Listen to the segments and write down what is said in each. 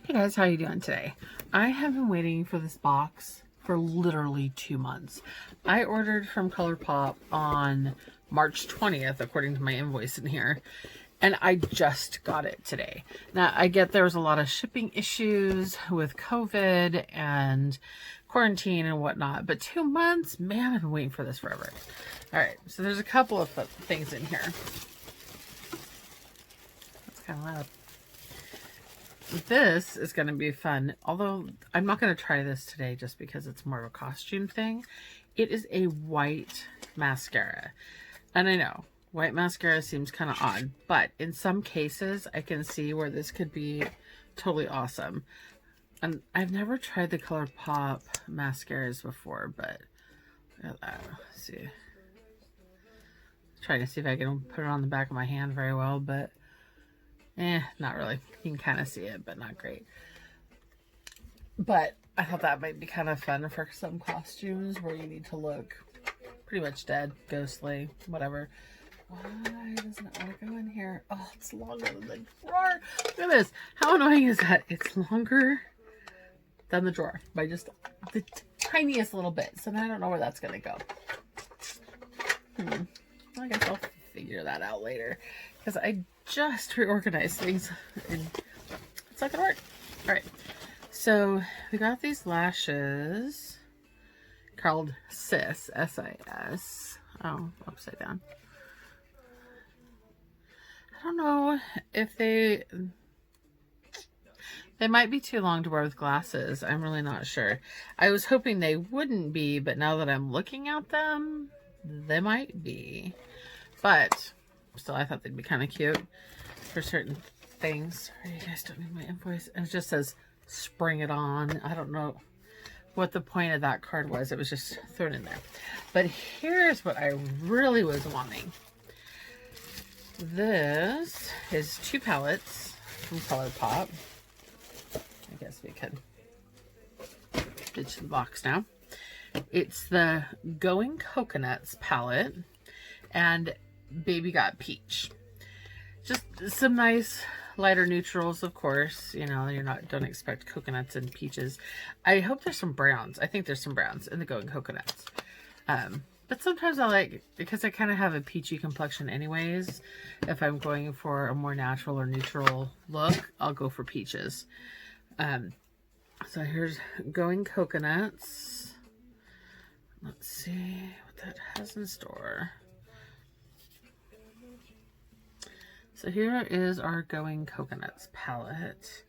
Hey guys, how you doing today? I have been waiting for this box for literally 2 months. I ordered from Colour Pop on March 20th, according to my invoice in here, and I just got it today. Now, I get there was a lot of shipping issues with COVID and quarantine and whatnot, but 2 months? Man, I've been waiting for this forever. All right, so there's a couple of things in here. That's kind of loud. This is going to be fun, although I'm not going to try this today just because it's more of a costume thing. It is a white mascara. And I know, white mascara seems kind of odd, but in some cases, I can see where this could be totally awesome. And I've never tried the Colour Pop mascaras before, but let's see. Trying to see if I can put it on the back of my hand very well, but not really. You can kind of see it, but not great. But I thought that might be kind of fun for some costumes where you need to look pretty much dead, ghostly, whatever. Why doesn't it want to go in here? Oh, it's longer than the drawer. Look at this. How annoying is that? It's longer than the drawer by just the tiniest little bit. So now I don't know where that's going to go. I guess I'll figure that out later because I just reorganized things and it's not gonna work. All right, so we got these lashes called Sis, S-I-S. Oh, upside down. I don't know if they might be too long to wear with glasses. I'm really not sure. I was hoping they wouldn't be, but now that I'm looking at them, they might be. But still, I thought they'd be kind of cute for certain things. You guys don't need my invoice. And it just says, spring it on. I don't know what the point of that card was. It was just thrown in there. But here's what I really was wanting. This is 2 palettes from Colour Pop. I guess we could ditch the box now. It's the Going Coconuts palette and Baby Got Peach. Just some nice lighter neutrals, of course. You know, don't expect coconuts and peaches. I hope there's some browns. I think there's some browns in the Going Coconuts. But sometimes I like, because I kind of have a peachy complexion anyways, if I'm going for a more natural or neutral look, I'll go for peaches. So here's Going Coconuts. Let's see what that has in store. So here is our Going Coconuts palette.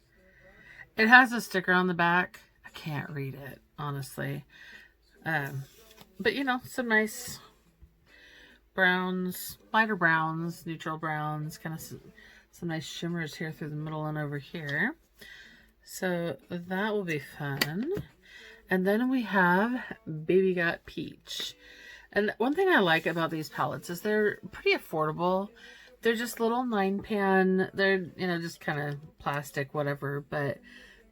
It has a sticker on the back. I can't read it, honestly. But you know, some nice browns, lighter browns, neutral browns, kind of some nice shimmers here through the middle and over here. So that will be fun. And then we have Baby Got Peach. And one thing I like about these palettes is they're pretty affordable. They're just little 9-pan, they're, you know, just kind of plastic, whatever, but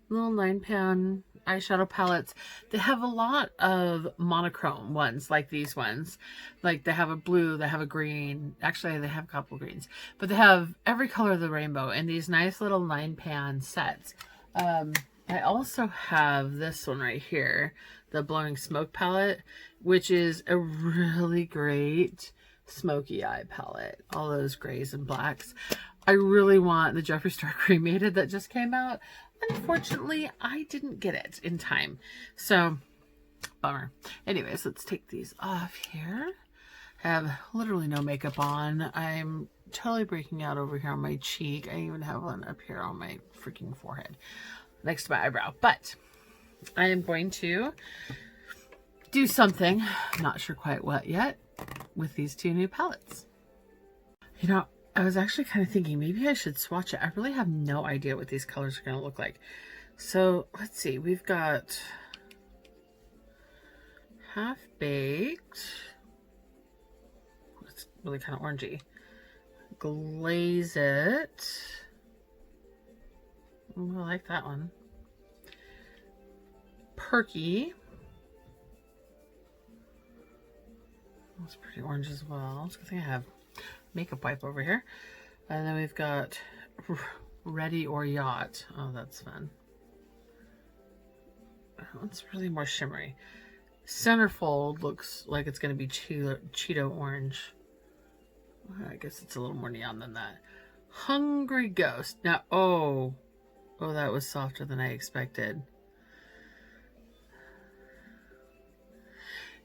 little 9-pan eyeshadow palettes. They have a lot of monochrome ones, like these ones. Like they have a blue, they have a green. Actually, they have a couple of greens. But they have every color of the rainbow in these nice little 9-pan sets. I also have this one right here, the Blowing Smoke palette, which is a really great smoky eye palette. All those grays and blacks. I really want the Jeffree Star Cremated that just came out. Unfortunately, I didn't get it in time. So, bummer. Anyways, let's take these off here. I have literally no makeup on. I'm totally breaking out over here on my cheek. I even have one up here on my freaking forehead next to my eyebrow. But I am going to do something, not sure quite what yet, with these 2 new palettes. You know, I was actually kind of thinking maybe I should swatch it. I really have no idea what these colors are going to look like. So let's see. We've got Half Baked. It's really kind of orangey. Glaze It. Ooh, I like that one. Perky. That's pretty orange as well. I think I have makeup wipe over here. And then we've got Ready or Yacht. Oh, that's fun. It's really more shimmery. Centerfold looks like it's going to be Cheeto orange. I guess it's a little more neon than that. Hungry Ghost. Now, oh, that was softer than I expected.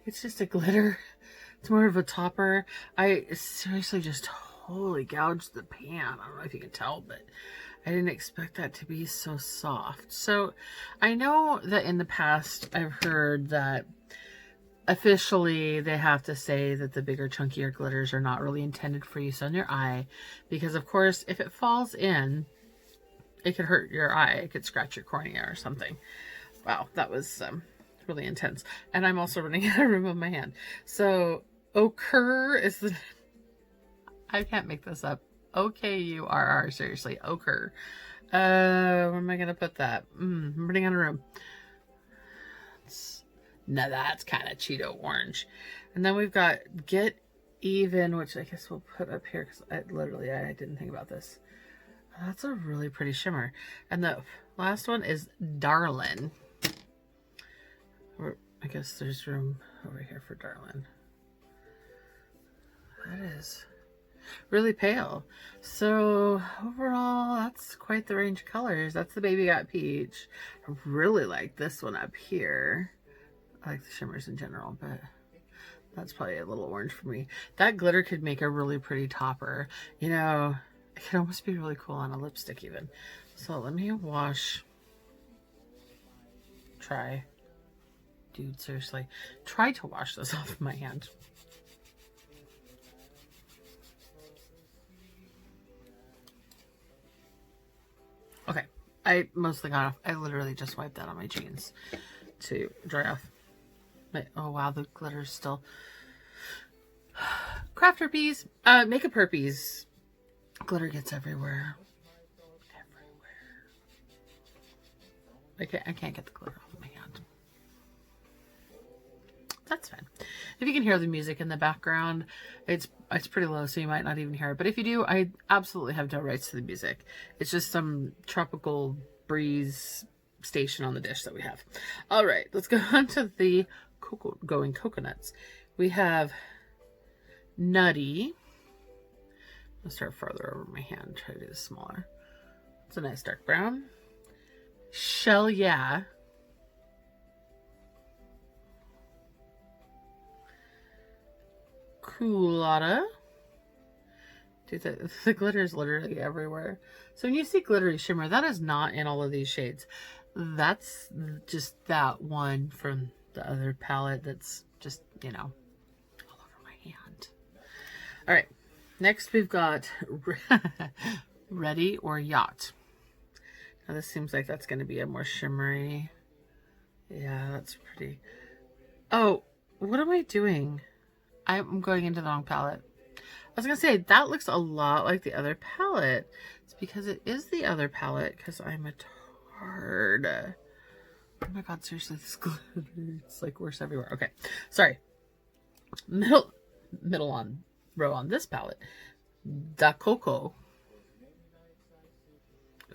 It's just a glitter. It's more of a topper. I seriously just totally gouged the pan. I don't know if you can tell, but I didn't expect that to be so soft. So I know that in the past I've heard that officially they have to say that the bigger, chunkier glitters are not really intended for use on your eye, because of course if it falls in, it could hurt your eye. It could scratch your cornea or something. Wow, that was really intense. And I'm also running out of room on my hand. So ochre is the, I can't make this up. O-K-U-R-R, seriously, ochre. Where am I gonna put that? I'm running out of room. Now that's kind of Cheeto orange. And then we've got Get Even, which I guess we'll put up here because I didn't think about this. That's a really pretty shimmer. And the last one is Darlin. Or I guess there's room over here for Darlin. That is really pale. So overall, that's quite the range of colors. That's the Baby Got Peach. I really like this one up here. I like the shimmers in general, but that's probably a little orange for me. That glitter could make a really pretty topper. You know, it could almost be really cool on a lipstick even. So let me Dude, seriously. Try to wash this off of my hand. Okay, I mostly got off. I literally just wiped that on my jeans to dry off. But, oh wow, the glitter's still. Craft herpes, makeup herpes. Glitter gets everywhere. I can't get the glitter off my hand. That's fine. If you can hear the music in the background, it's pretty low, so you might not even hear it. But if you do, I absolutely have no rights to the music. It's just some tropical breeze station on the dish that we have. All right, let's go on to the coconuts. We have Nutty. I'll start farther over my hand. Try to do this smaller. It's a nice dark brown. Shell Yeah. Culotta. Dude, the glitter is literally everywhere. So when you see glittery shimmer, that is not in all of these shades. That's just that one from the other palette that's just, you know, all over my hand. All right, next we've got Ready or Yacht. Now this seems like that's going to be a more shimmery. Yeah, that's pretty. Oh, what am I doing? I'm going into the wrong palette. I was going to say, that looks a lot like the other palette. It's because it is the other palette, because I'm a tard. Oh my god, seriously, this glitter, it's like worse everywhere. Okay, sorry. Middle row on this palette. Da Coco.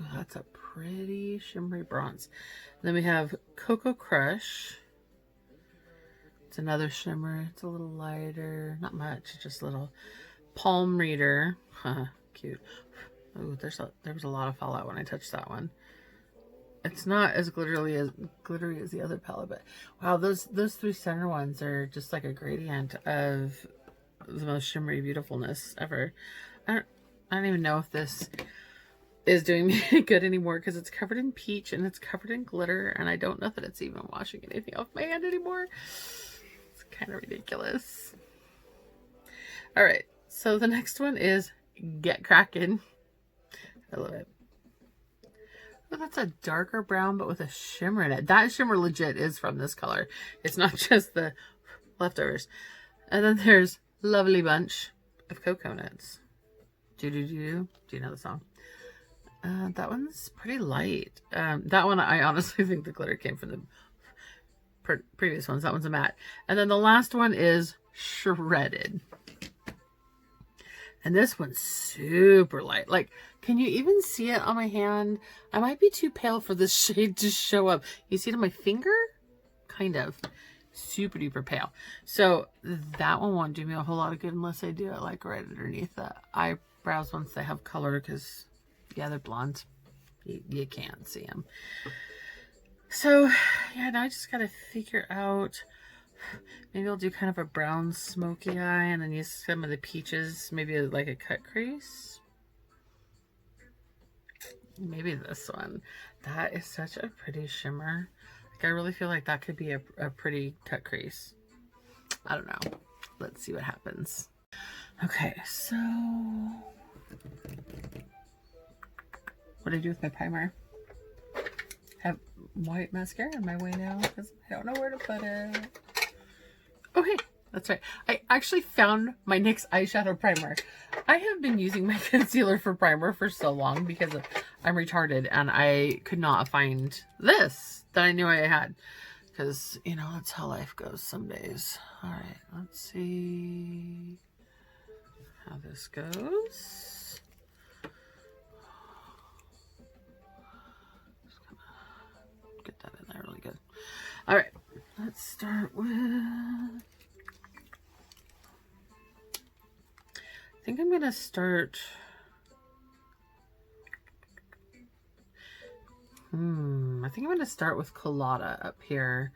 Oh, that's a pretty shimmery bronze. And then we have Cocoa Crush. It's another shimmer. It's a little lighter. Not much, just a little. Palm Reader. Cute. Oh, there was a lot of fallout when I touched that one. It's not as glittery as the other palette, but wow, those three center ones are just like a gradient of the most shimmery beautifulness ever. I don't even know if this is doing me good anymore because it's covered in peach and it's covered in glitter, and I don't know that it's even washing anything off my hand anymore. It's kind of ridiculous. All right, so the next one is Get Crackin'. I love it. Oh, that's a darker brown, but with a shimmer in it. That shimmer legit is from this color. It's not just the leftovers. And then there's Lovely Bunch of Coconuts. Do you know the song? That one's pretty light. That one, I honestly think the glitter came from the previous ones. That one's a matte. And then the last one is Shredded. And this one's super light. Like, can you even see it on my hand? I might be too pale for this shade to show up. You see it on my finger? kind of super duper pale. So that one won't do me a whole lot of good unless I do it like right underneath the eyebrows once they have color, because yeah, they're blonde. You can't see them. So yeah, now I just gotta figure out, maybe I'll do kind of a brown smoky eye and then use some of the peaches, maybe like a cut crease. Maybe this one. That is such a pretty shimmer. Like, I really feel like that could be a pretty cut crease. I don't know. Let's see what happens. Okay, so what do I do with my primer? Have white mascara in my way now because I don't know where to put it. Okay, that's right. I actually found my NYX eyeshadow primer. I have been using my concealer for primer for so long because I'm retarded and I could not find this that I knew I had. Because, you know, that's how life goes some days. All right, let's see how this goes. Just gonna get that in there really good. All right, let's start with, I think I'm gonna start, I think I'm gonna start with Colada up here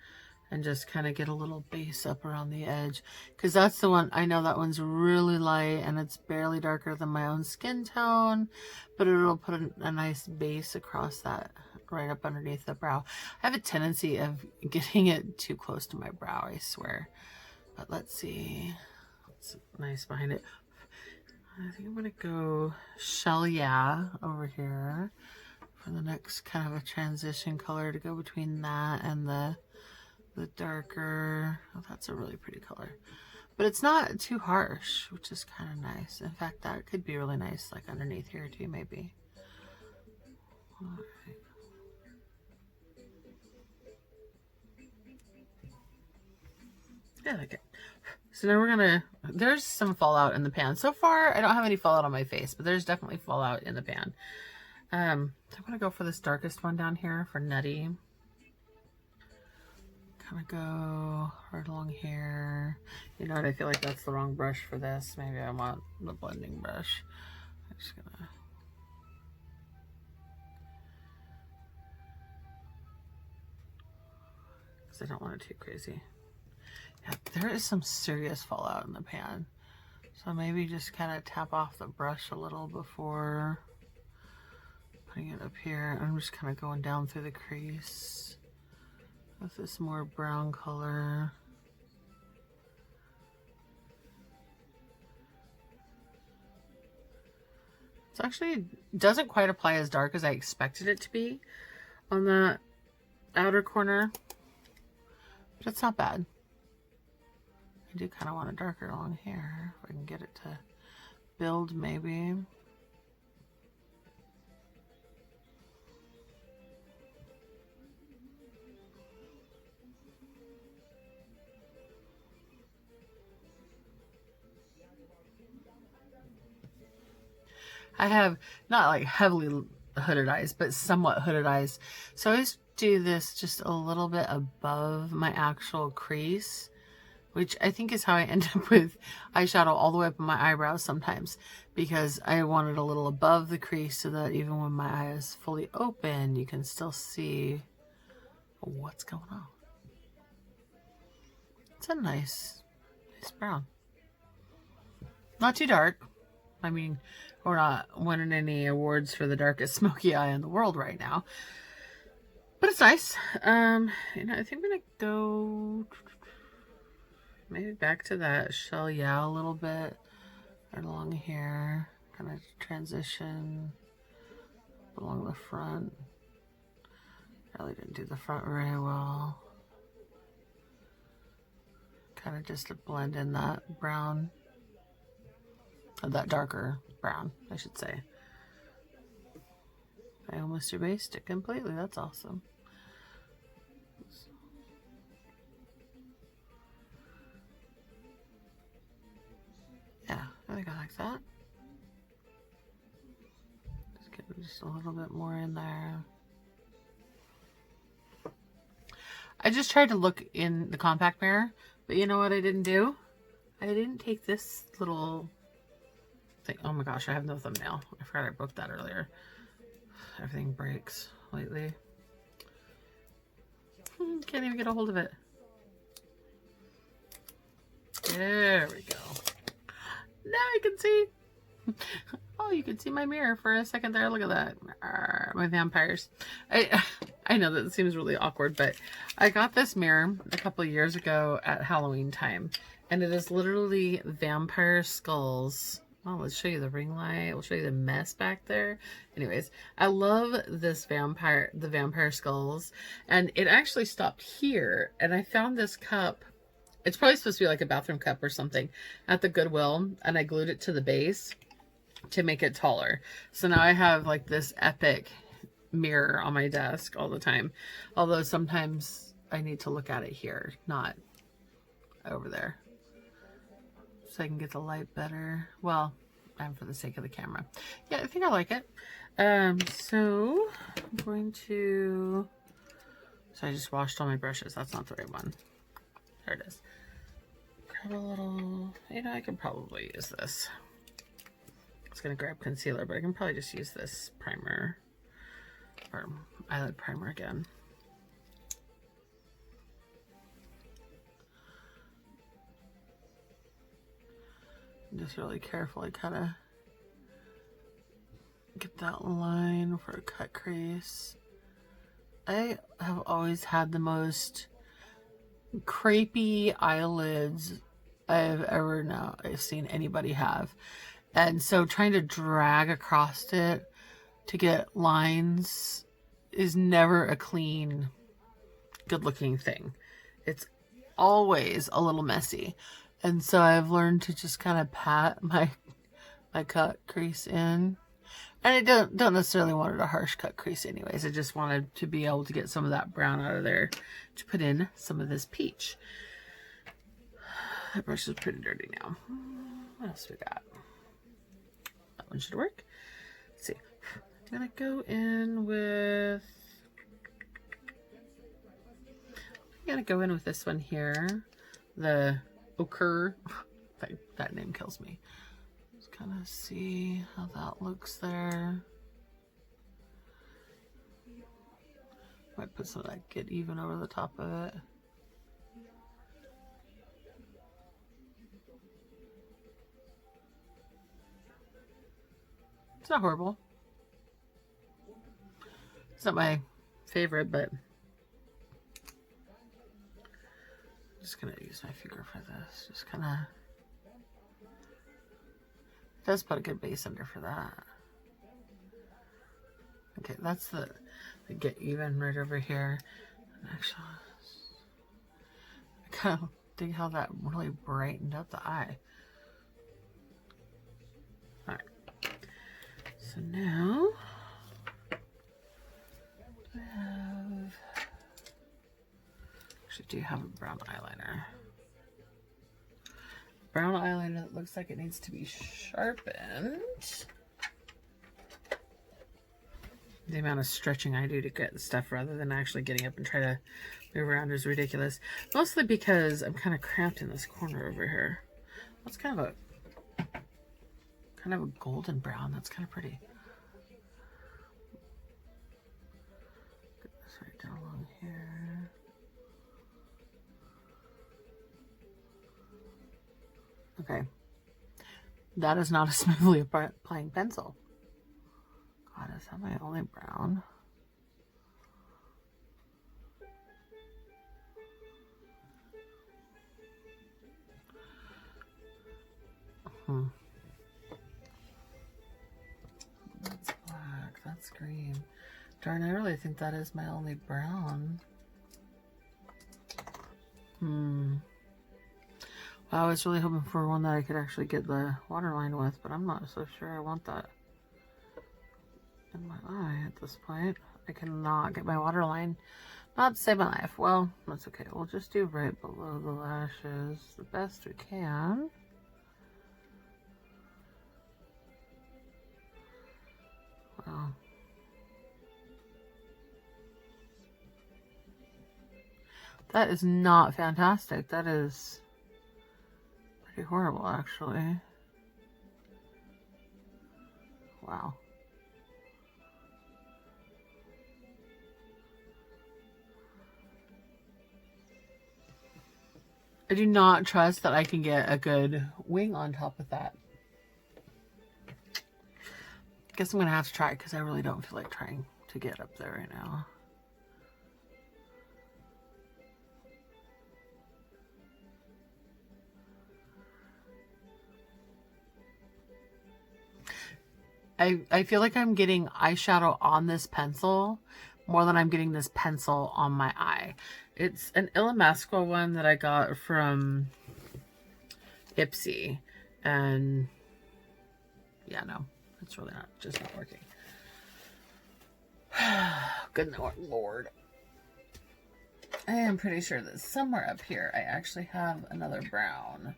and just kind of get a little base up around the edge, because that's the one, I know that one's really light and it's barely darker than my own skin tone, but it'll put a nice base across that right up underneath the brow. I have a tendency of getting it too close to my brow, I swear. But let's see. It's nice behind it. I think I'm gonna go Shell Yeah over here for the next kind of a transition color to go between that and the darker. Oh, that's a really pretty color, but it's not too harsh, which is kind of nice. In fact, that could be really nice like underneath here too, maybe. All right. I like it. So now we're gonna, there's some fallout in the pan. So far, I don't have any fallout on my face, but there's definitely fallout in the pan. So I'm gonna go for this darkest one down here for Nutty. Kind of go right along here. You know what? I feel like that's the wrong brush for this. Maybe I want the blending brush. I'm just gonna. Because I don't want it too crazy. Yeah, there is some serious fallout in the pan. So maybe just kind of tap off the brush a little before putting it up here. I'm just kind of going down through the crease with this more brown color. It's actually doesn't quite apply as dark as I expected it to be on the outer corner, but it's not bad. I do kind of want it darker along here if I can get it to build maybe. I have not like heavily hooded eyes, but somewhat hooded eyes. So I always do this just a little bit above my actual crease, which I think is how I end up with eyeshadow all the way up in my eyebrows sometimes, because I want it a little above the crease so that even when my eye is fully open, you can still see what's going on. It's a nice brown. Not too dark. I mean, we're not winning any awards for the darkest smoky eye in the world right now, but it's nice. And I think I'm gonna go maybe back to that Shell Yeah a little bit, right along here, kind of transition along the front. Really didn't do the front very well. Kind of just to blend in that brown. That darker brown, I should say. I almost erased it completely. That's awesome. Yeah, I think I like that. Just get just a little bit more in there. I just tried to look in the compact mirror, but you know what I didn't do? I didn't take this little thing. Oh my gosh, I have no thumbnail. I forgot I broke that earlier. Everything breaks lately. Can't even get a hold of it. There we go. Now I can see. Oh, you can see my mirror for a second there. Look at that. My vampires. I know that seems really awkward, but I got this mirror a couple of years ago at Halloween time, and it is literally vampire skulls. Oh, let's show you the ring light. We'll show you the mess back there. Anyways, I love this the vampire skulls, and it actually stopped here, and I found this cup. It's probably supposed to be like a bathroom cup or something at the Goodwill, and I glued it to the base to make it taller. So now I have like this epic mirror on my desk all the time. Although sometimes I need to look at it here, not over there. So I can get the light better. Well, and for the sake of the camera. Yeah, I think I like it. So I'm going to... So I just washed all my brushes. That's not the right one. There it is. Grab a little... You know, I could probably use this. I was going to grab concealer, but I can probably just use this primer. Or eyelid primer again. Just really carefully kind of get that line for a cut crease. I have always had the most crepey eyelids I've ever seen anybody have. And so trying to drag across it to get lines is never a clean, good looking thing. It's always a little messy. And so I've learned to just kind of pat my cut crease in. And I don't necessarily want it a harsh cut crease anyways. I just wanted to be able to get some of that brown out of there to put in some of this peach. That brush is pretty dirty now. What else we got? That one should work. Let's see. I'm gonna go in with... I'm gonna go in with this one here. The ochre. That name kills me. Just kind of see how that looks there. Might put some of that Get Even over the top of it. It's not horrible. It's not my favorite, but I'm just gonna use my finger for this. Just kind of... It does put a good base under for that. Okay, that's the Get Even right over here. And actually, I kind of dig how that really brightened up the eye. Alright. So now, do have a brown eyeliner. Brown eyeliner that looks like it needs to be sharpened. The amount of stretching I do to get stuff rather than actually getting up and try to move around is ridiculous. Mostly because I'm kind of cramped in this corner over here. That's kind of a golden brown. That's kind of pretty. Get this right down along here. Okay. That is not a smoothly applying pencil. God, is that my only brown? That's black. That's green. Darn, I really think that is my only brown. I was really hoping for one that I could actually get the waterline with, but I'm not so sure I want that in my eye at this point. I cannot get my waterline. Not to save my life. Well, that's okay. We'll just do right below the lashes the best we can. Well, That is not fantastic. That is pretty horrible, actually. Wow. I do not trust that I can get a good wing on top of that. Guess I'm going to have to try it because I really don't feel like trying to get up there right now. I feel like I'm getting eyeshadow on this pencil more than I'm getting this pencil on my eye. It's an Illamasqua one that I got from Ipsy. And yeah, no, it's really not, just not working. Good Lord. I am pretty sure that somewhere up here I actually have another brown.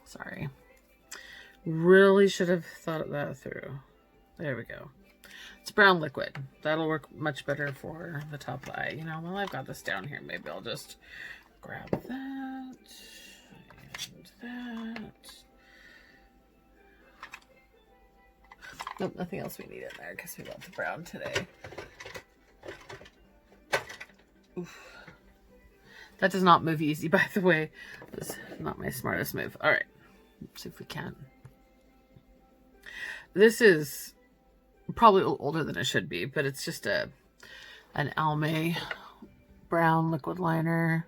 Sorry. Really should have thought that through. There we go. It's brown liquid. That'll work much better for the top of the eye. You know, while I've got this down here, maybe I'll just grab that and that. Nope, nothing else we need in there because we got the brown today. Oof. That does not move easy, by the way. That's not my smartest move. All right, let's see if we can. This is probably older than it should be, but it's just an Almay brown liquid liner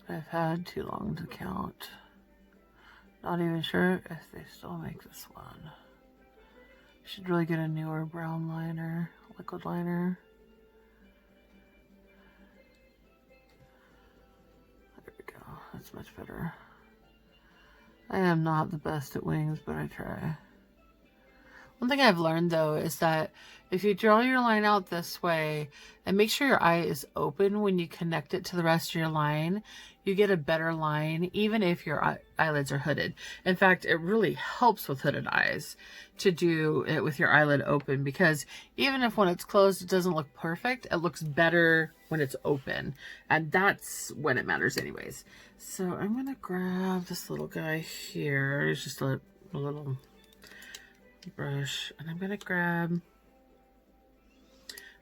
I've had too long to count. Not even sure if they still make this one. Should really get a newer brown liner, liquid liner. There we go. That's much better. I am not the best at wings, but I try. One thing I've learned though is that if you draw your line out this way and make sure your eye is open when you connect it to the rest of your line, you get a better line even if your eyelids are hooded. In fact, it really helps with hooded eyes to do it with your eyelid open, because even if when it's closed it doesn't look perfect, it looks better when it's open, and that's when it matters anyways. So I'm gonna grab this little guy here. It's just a little brush, and I'm gonna grab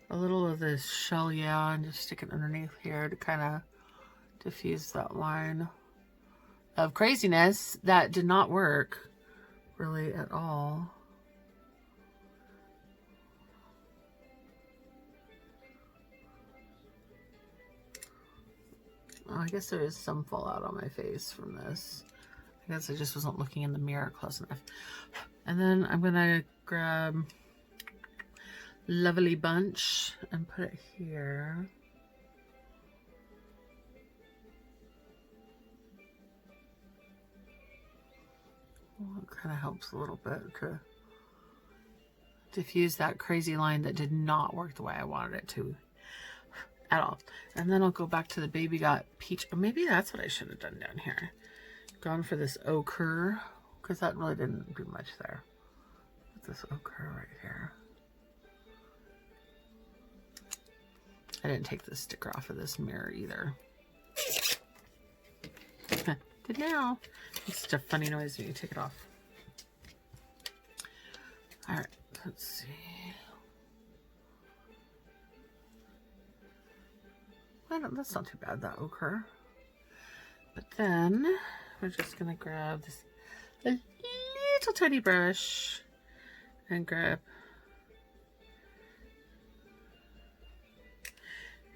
a little of this shell, and just stick it underneath here to kind of diffuse that line of craziness that did not work really at all. Oh, I guess there is some fallout on my face from this. I guess I just wasn't looking in the mirror close enough. And then I'm gonna grab Lovely Bunch and put it here. Well, it kind of helps a little bit to diffuse that crazy line that did not work the way I wanted it to at all. And then I'll go back to the Baby Got Peach. Or maybe that's what I should have done down here. Gone for this ochre, because that really didn't do much there. With this ochre right here. I didn't take the sticker off of this mirror either. Did now. It's such a funny noise when you take it off. Alright, let's see. Well, that's not too bad, that ochre. But then we're just gonna grab this little tiny brush and grab,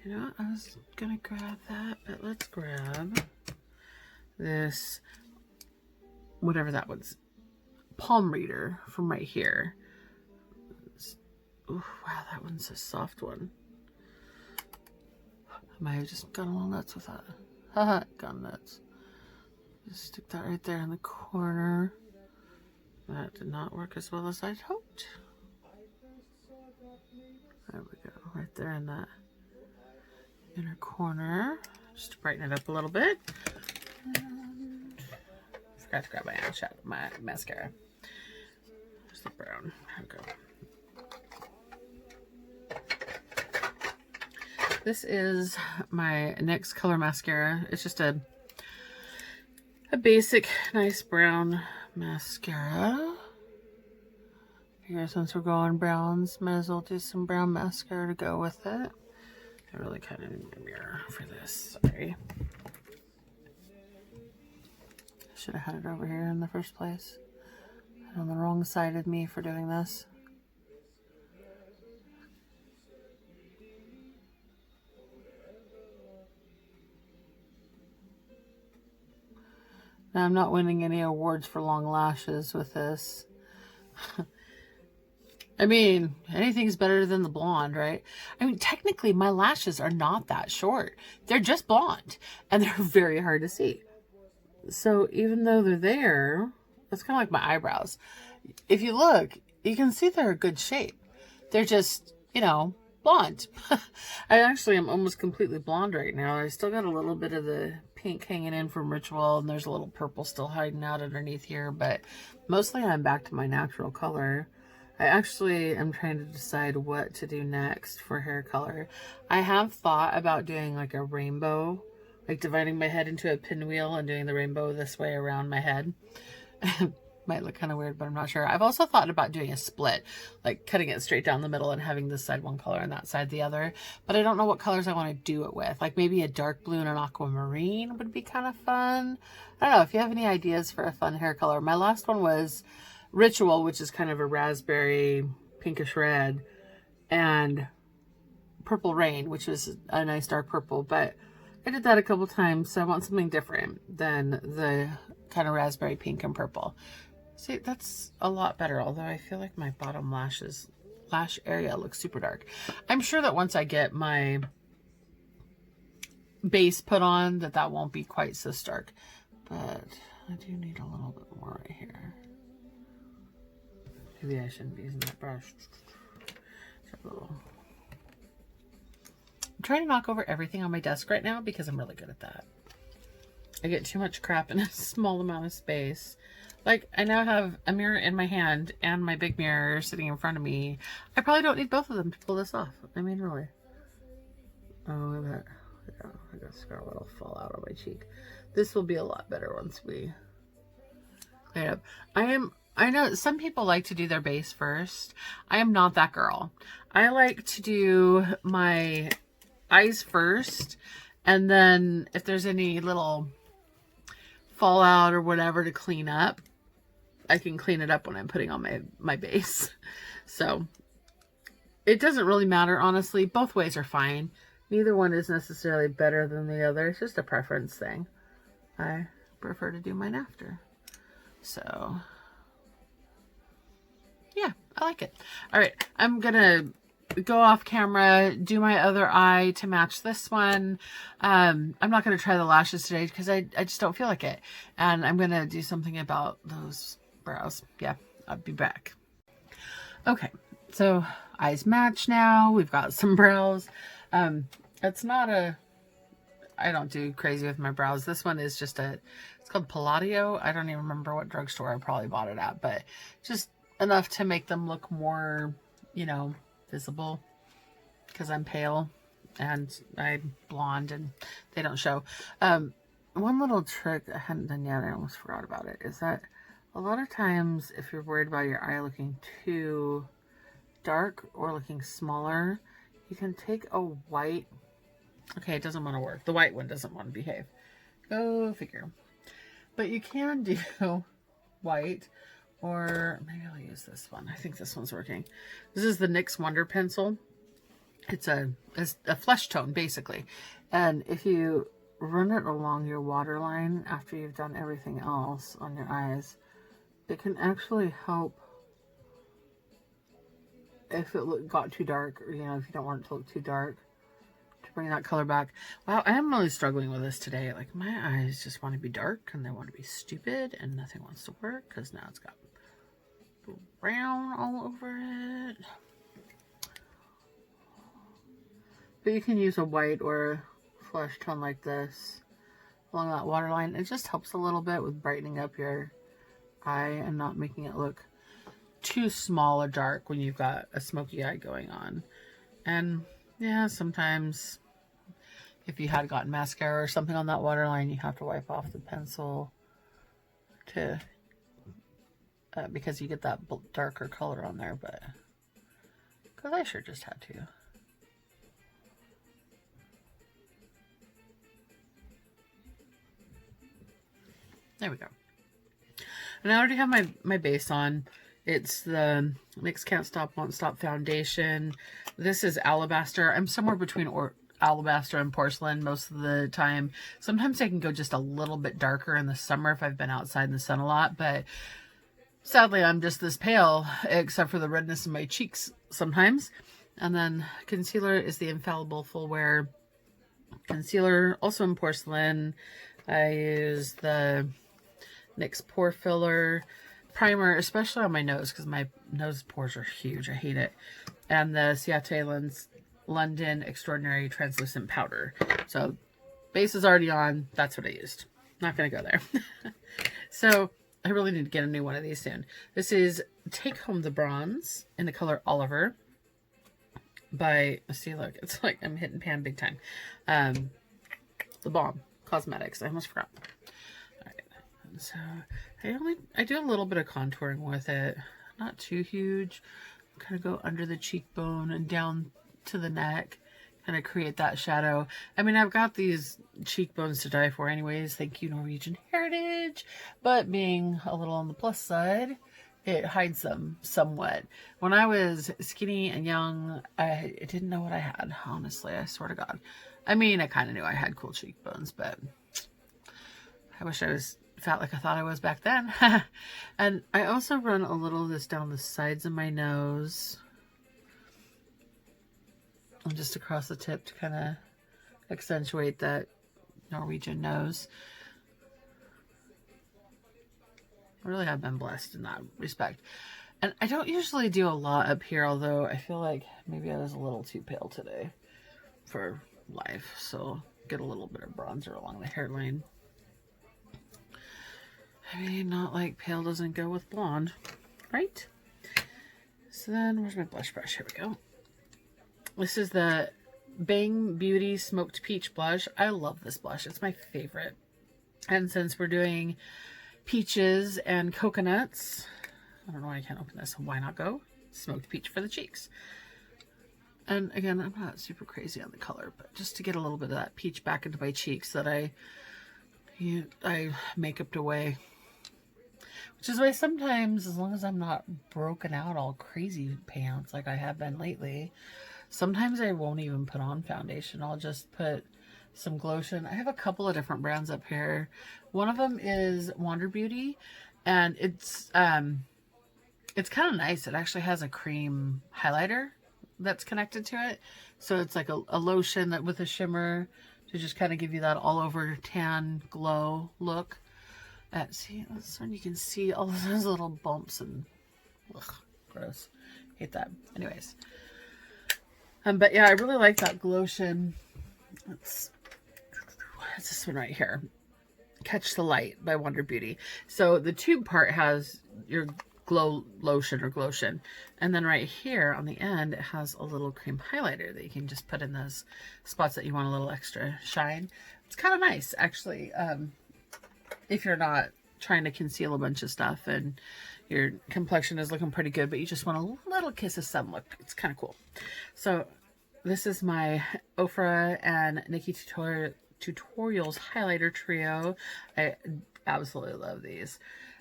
you know, I was gonna grab that, but let's grab this, whatever that was, palm reader from right here. Oh wow, that one's a soft one. I might have just gone a little nuts with that. Haha, gone nuts. Just stick that right there in the corner. That did not work as well as I'd hoped. There we go, right there in that inner corner. Just to brighten it up a little bit. And forgot to grab my eyeshadow, my mascara. Where's the brown? Here we go. This is my NYX Color Mascara. It's just a basic, nice brown mascara. Here, since we're going browns, might as well do some brown mascara to go with it. I really kind of need a mirror for this. Sorry. Should have had it over here in the first place. On the wrong side of me for doing this. Now, I'm not winning any awards for long lashes with this. I mean, anything's better than the blonde, right? I mean, technically, my lashes are not that short. They're just blonde, and they're very hard to see. So even though they're there, it's kind of like my eyebrows. If you look, you can see they're a good shape. They're just, you know, blonde. I actually am almost completely blonde right now. I still got a little bit of the pink hanging in from Ritual, and there's a little purple still hiding out underneath here, but mostly I'm back to my natural color. I actually am trying to decide what to do next for hair color. I have thought about doing like a rainbow, like dividing my head into a pinwheel and doing the rainbow this way around my head. Might look kind of weird, but I'm not sure. I've also thought about doing a split, like cutting it straight down the middle and having this side one color and that side the other. But I don't know what colors I want to do it with. Like maybe a dark blue and an aquamarine would be kind of fun. I don't know if you have any ideas for a fun hair color. My last one was Ritual, which is kind of a raspberry pinkish red, and Purple Rain, which is a nice dark purple. But I did that a couple times, so I want something different than the kind of raspberry pink and purple. See, that's a lot better, although I feel like my bottom lash area looks super dark. I'm sure that once I get my base put on, that won't be quite so stark. But I do need a little bit more right here. Maybe I shouldn't be using that brush. I'm trying to knock over everything on my desk right now because I'm really good at that. I get too much crap in a small amount of space. Like, I now have a mirror in my hand and my big mirror sitting in front of me. I probably don't need both of them to pull this off. I mean, really. Oh, look at that. Yeah, I got a scar that'll fall out on my cheek. This will be a lot better once we clean it up. I know some people like to do their base first. I am not that girl. I like to do my eyes first, and then if there's any little fallout or whatever to clean up, I can clean it up when I'm putting on my base. So it doesn't really matter, honestly. Both ways are fine. Neither one is necessarily better than the other. It's just a preference thing. I prefer to do mine after. So yeah, I like it. All right, I'm gonna go off camera, do my other eye to match this one. I'm not gonna try the lashes today because I just don't feel like it. And I'm gonna do something about those brows. Yeah, I'll be back. Okay, so eyes match now. We've got some brows. It's not a, I don't do crazy with my brows. This one is just it's called Palladio. I don't even remember what drugstore I probably bought it at, but just enough to make them look more, you know, visible because I'm pale and I'm blonde and they don't show. One little trick I hadn't done yet, I almost forgot about it, is that a lot of times if you're worried about your eye looking too dark or looking smaller, you can take a white, okay, it doesn't want to work. The white one doesn't want to behave. Go figure. But you can do white, or maybe I'll use this one. I think this one's working. This is the NYX Wonder Pencil. It's a flesh tone, basically. And if you run it along your waterline after you've done everything else on your eyes, it can actually help if it got too dark, or, you know, if you don't want it to look too dark, to bring that color back. Wow, I am really struggling with this today. Like, my eyes just want to be dark, and they want to be stupid, and nothing wants to work, because now it's got brown all over it. But you can use a white or a flesh tone like this along that waterline. It just helps a little bit with brightening up your eye and not making it look too small or dark when you've got a smoky eye going on. And yeah, sometimes if you had gotten mascara or something on that waterline, you have to wipe off the pencil to because you get that darker color on there. But because I sure just had to. There we go. And I already have my base on. It's the NYX Can't Stop Won't Stop foundation. This is Alabaster. I'm somewhere between Alabaster and Porcelain most of the time. Sometimes I can go just a little bit darker in the summer if I've been outside in the sun a lot, but sadly I'm just this pale except for the redness in my cheeks sometimes. And then concealer is the Infallible Full Wear concealer, also in Porcelain. I use the NYX Pore Filler primer, especially on my nose because my nose pores are huge. I hate it. And the Ciate London Extraordinary Translucent Powder. So base is already on. That's what I used. Not going to go there. So I really need to get a new one of these soon. This is Take Home the Bronze in the color Oliver by, see, look, it's like I'm hitting pan big time. The Balm Cosmetics. I almost forgot. All right. So I do a little bit of contouring with it. Not too huge. Kind of go under the cheekbone and down to the neck. Kind of create that shadow. I mean, I've got these cheekbones to die for anyways. Thank you, Norwegian Heritage. But being a little on the plus side, it hides them somewhat. When I was skinny and young, I didn't know what I had. Honestly, I swear to God. I mean, I kind of knew I had cool cheekbones, but I wish I was fat like I thought I was back then. And I also run a little of this down the sides of my nose. And just across the tip to kind of accentuate that Norwegian nose. I really have been blessed in that respect. And I don't usually do a lot up here, although I feel like maybe I was a little too pale today for life. So get a little bit of bronzer along the hairline. I mean, not like pale doesn't go with blonde, right? So then, where's my blush brush? Here we go. This is the Bang Beauty Smoked Peach Blush. I love this blush. It's my favorite. And since we're doing peaches and coconuts, I don't know why I can't open this. Why not go? Smoked peach for the cheeks. And again, I'm not super crazy on the color, but just to get a little bit of that peach back into my cheeks that I makeuped away. Which is why sometimes, as long as I'm not broken out all crazy pants like I have been lately, sometimes I won't even put on foundation. I'll just put some Glotion. I have a couple of different brands up here. One of them is Wander Beauty, and it's kind of nice. It actually has a cream highlighter that's connected to it. So it's like a lotion that with a shimmer to just kind of give you that all over tan glow look. See, this one you can see all of those little bumps and ugh, gross. Hate that. Anyways. But yeah, I really like that Glotion. It's this one right here. Catch the Light by Wander Beauty. So the tube part has your glow lotion or Glotion. And then right here on the end, it has a little cream highlighter that you can just put in those spots that you want a little extra shine. It's kind of nice, actually. If you're not trying to conceal a bunch of stuff and your complexion is looking pretty good, but you just want a little kiss of sun look. It's kind of cool. So this is my Ofra and Nikki Tutorials highlighter trio. I absolutely love these.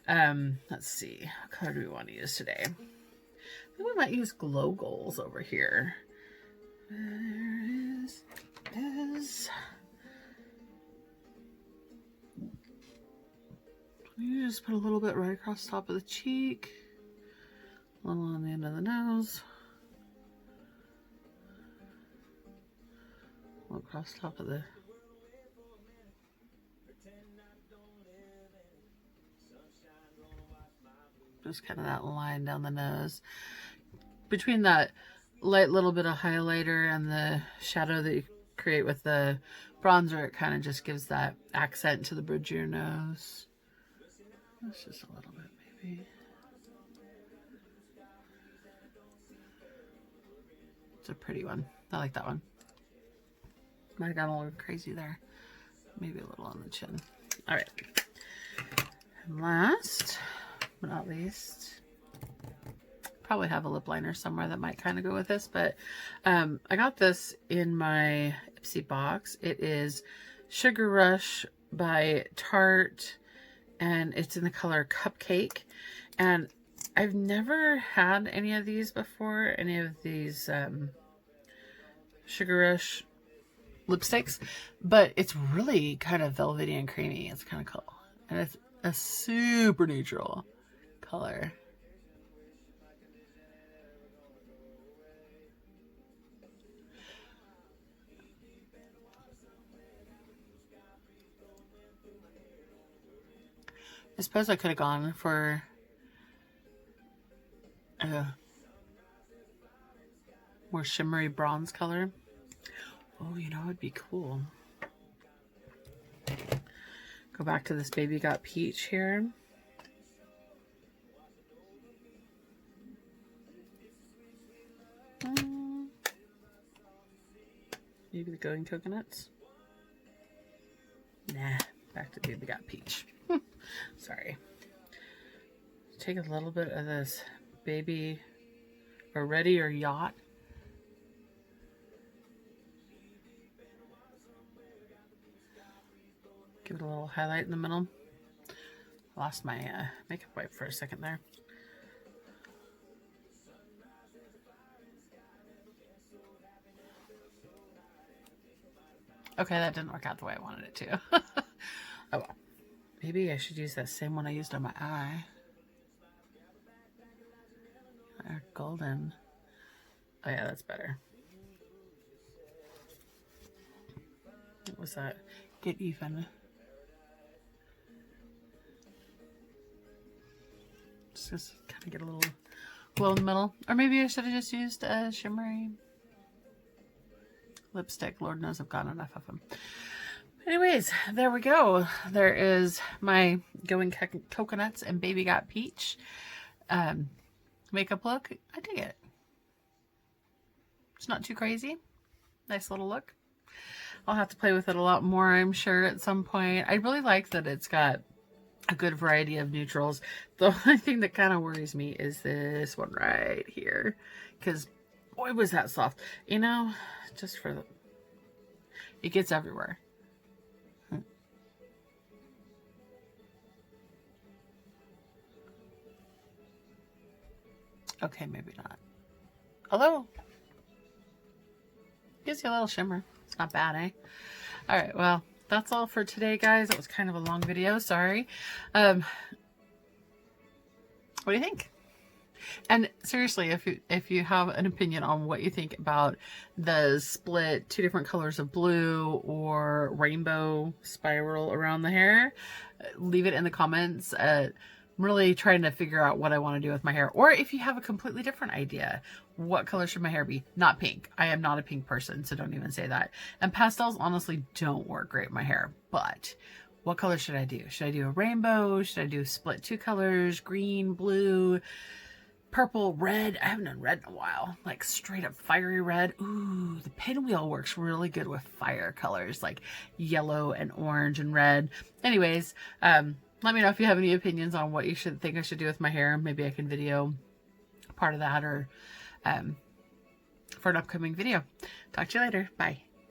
Let's see. What color do we want to use today? I think we might use Glow Goals over here. There is. You just put a little bit right across the top of the cheek, a little on the end of the nose, across the top of the just kind of that line down the nose. Between that light little bit of highlighter and the shadow that you create with the bronzer, it kind of just gives that accent to the bridge of your nose. That's just a little bit, maybe. It's a pretty one. I like that one. Might have gone a little crazy there. Maybe a little on the chin. All right. And last but not least, probably have a lip liner somewhere that might kind of go with this, but I got this in my Ipsy box. It is Sugar Rush by Tarte, and it's in the color Cupcake. And I've never had any of these before, any of these Sugar Rush lipsticks, but it's really kind of velvety and creamy. It's kind of cool, and it's a super neutral color. I suppose I could have gone for a more shimmery bronze color. Oh, you know, it'd be cool. Go back to this Baby Got Peach here. Maybe the Going Coconuts. Nah, back to Baby Got Peach. Sorry. Take a little bit of this Baby or Ready or Yacht. Give it a little highlight in the middle. Lost my makeup wipe for a second there. Okay, that didn't work out the way I wanted it to. Oh well. Maybe I should use that same one I used on my eye. Golden. Oh yeah, that's better. What was that? Get Even. Just kind of get a little glow in the middle. Or maybe I should have just used a shimmery lipstick. Lord knows I've got enough of them. Anyways, there we go. There is my Going Coconuts and Baby Got Peach makeup look. I dig it. It's not too crazy. Nice little look. I'll have to play with it a lot more, I'm sure, at some point. I really like that it's got a good variety of neutrals. The only thing that kind of worries me is this one right here, because boy was that soft. You know, just for the, it gets everywhere. Okay, maybe not. Although, gives you a little shimmer. It's not bad, eh? All right, well, that's all for today, guys. It was kind of a long video. Sorry. What do you think? And seriously, if you have an opinion on what you think about the split 2 different colors of blue or rainbow spiral around the hair, leave it in the comments. I'm really trying to figure out what I want to do with my hair. Or if you have a completely different idea, what color should my hair be? Not pink. I am not a pink person, so don't even say that. And pastels honestly don't work great in my hair. But what color should I do? Should I do a rainbow? Should I do split 2 colors? Green, blue, purple, red? I haven't done red in a while. Like straight up fiery red. Ooh, the pinwheel works really good with fire colors like yellow and orange and red. Anyways, let me know if you have any opinions on what you should think I should do with my hair. Maybe I can video part of that or for an upcoming video. Talk to you later. Bye.